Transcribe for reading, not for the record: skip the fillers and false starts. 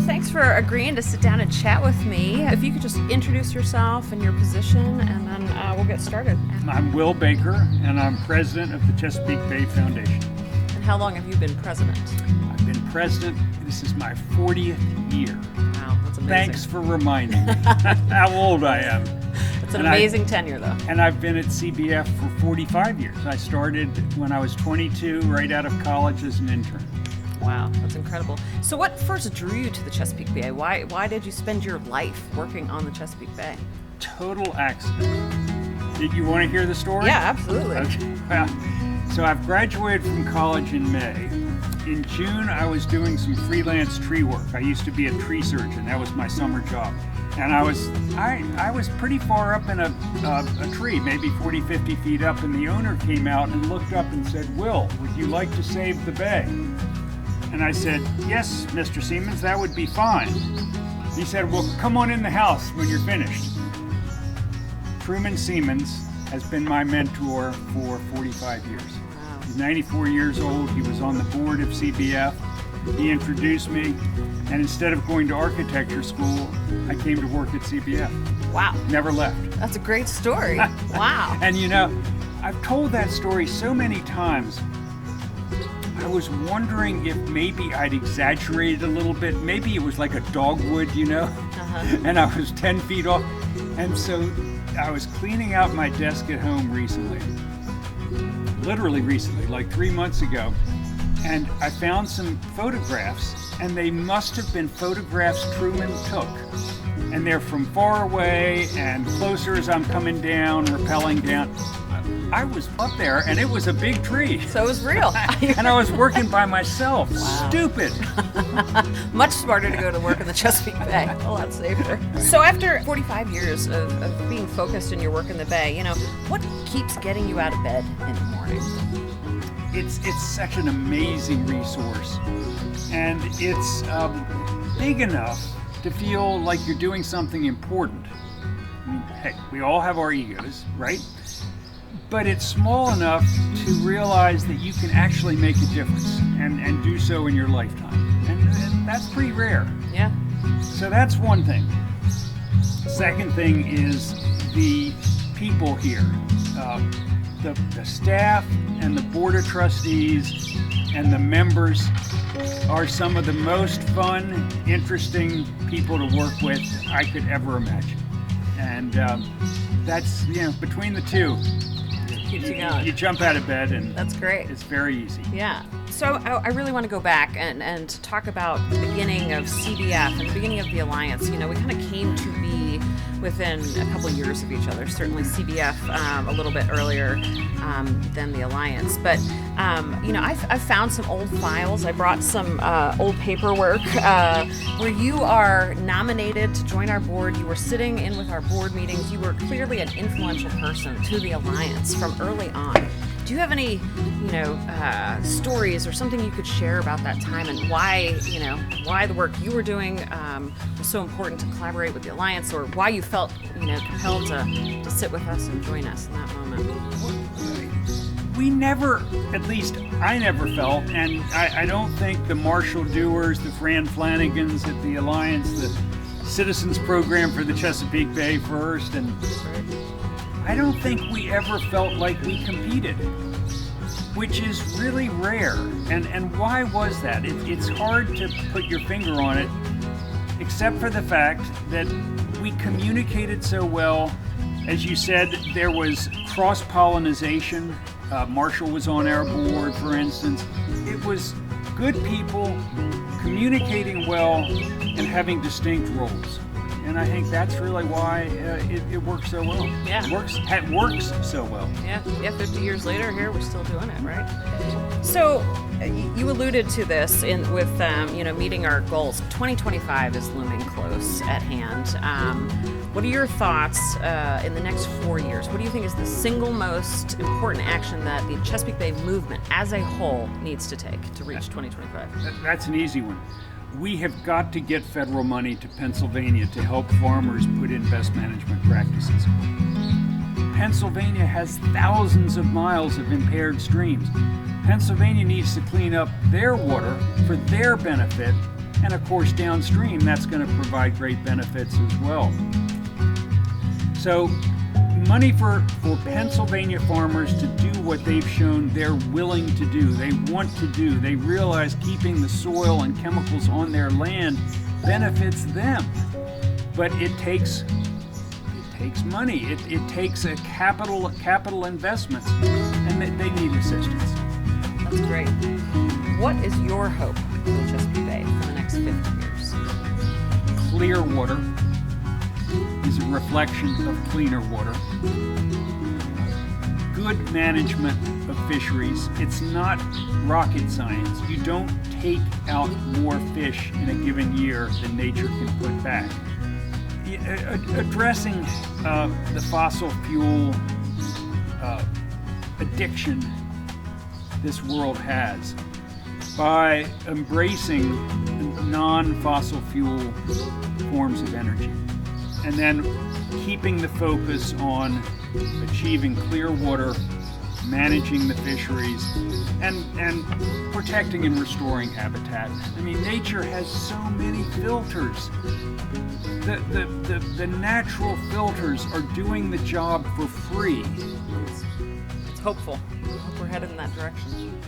thanks for agreeing to sit down and chat with me. If you could just introduce yourself and your position, and then we'll get started. I'm Will Baker, and I'm president of the Chesapeake Bay Foundation. And how long have you been president? I've been president. This is my 40th year. Wow, that's amazing. Thanks for reminding me how old I am. It's an amazing tenure, though. And I've been at CBF for 45 years. I started when I was 22, right out of college as an intern. Wow, that's incredible. So what first drew you to the Chesapeake Bay? Why did you spend your life working on the Chesapeake Bay? Total accident. Did you want to hear the story? Yeah, absolutely. Okay. Well, so I've graduated from college in May. In June, I was doing some freelance tree work. I used to be a tree surgeon. That was my summer job. And I was pretty far up in a tree, maybe 40, 50 feet up, and the owner came out and looked up and said, "Will, would you like to save the bay?" And I said, "Yes, Mr. Siemens, that would be fine." He said, "Well, come on in the house when you're finished." Truman Siemens has been my mentor for 45 years. Wow. He's 94 years old. He was on the board of CBF. He introduced me, and instead of going to architecture school, I came to work at CBF. Wow. Never left. That's a great story. Wow. And you know, I've told that story so many times. I was wondering if maybe I'd exaggerated a little bit. Maybe it was like a dogwood, you know, and I was 10 feet off. And so I was cleaning out my desk at home recently, literally recently, like 3 months ago, and I found some photographs, and they must have been photographs Truman took. And they're from far away and closer as I'm coming down, rappelling down. I was up there, and it was a big tree. So it was real. And I was working by myself. Wow. Stupid. Much smarter to go to work in the Chesapeake Bay. A lot safer. So after 45 years of being focused in your work in the Bay, you know, what keeps getting you out of bed in the morning? It's such an amazing resource. And it's big enough to feel like you're doing something important. I mean, hey, we all have our egos, right? But it's small enough to realize that you can actually make a difference and do so in your lifetime. And that's pretty rare. Yeah. So that's one thing. Second thing is the people here. The staff and the board of trustees and the members are some of the most fun, interesting people to work with I could ever imagine. And that's, you know, between the two, Keeps you going. you jump out of bed, and That's great. it's very easy. Yeah. So I really want to go back and talk about the beginning of CBF and the beginning of the Alliance. You know, we kind of came to be within a couple of years of each other. Certainly CBF a little bit earlier than the Alliance. But, you know, I've found some old files. I brought some old paperwork where you are nominated to join our board. You were sitting in with our board meetings. You were clearly an influential person to the Alliance from early on. Do you have any, you know, stories or something you could share about that time and why, you know, why the work you were doing was so important to collaborate with the Alliance, or why you felt, you know, compelled to sit with us and join us in that moment? We never, at least I never felt, and I don't think the Marshall Dewars, the Fran Flanagans at the Alliance, the Citizens Program for the Chesapeake Bay First, and I don't think we ever felt like we competed, which is really rare. And why was that? It's hard to put your finger on it, except for the fact that we communicated so well. As you said, there was cross-pollination. Marshall was on our board, for instance. It was good people communicating well and having distinct roles. And I think that's really why it works so well. Yeah. It works so well. Yeah, 50 years later, here we're still doing it, right? So you alluded to this with you know, meeting our goals. 2025 is looming close at hand. What are your thoughts in the next 4 years? What do you think is the single most important action that the Chesapeake Bay movement as a whole needs to take to reach 2025? That's an easy one. We have got to get federal money to Pennsylvania to help farmers put in best management practices. Pennsylvania has thousands of miles of impaired streams. Pennsylvania needs to clean up their water for their benefit And of course, downstream, that's going to provide great benefits as well. So, money for Pennsylvania farmers to do what they've shown they're willing to do, they want to do. They realize keeping the soil and chemicals on their land benefits them. But it takes money. It takes a capital investments, and they need assistance. That's great. What is your hope for the Chesapeake Bay for the next 50 years? Clear water is a reflection of cleaner water. Good management of fisheries. It's not rocket science. You don't take out more fish in a given year than nature can put back. Addressing the fossil fuel addiction this world has by embracing non-fossil fuel forms of energy, and then keeping the focus on achieving clear water, managing the fisheries, and protecting and restoring habitat. I mean, nature has so many filters. The natural filters are doing the job for free. It's hopeful. I hope we're headed in that direction.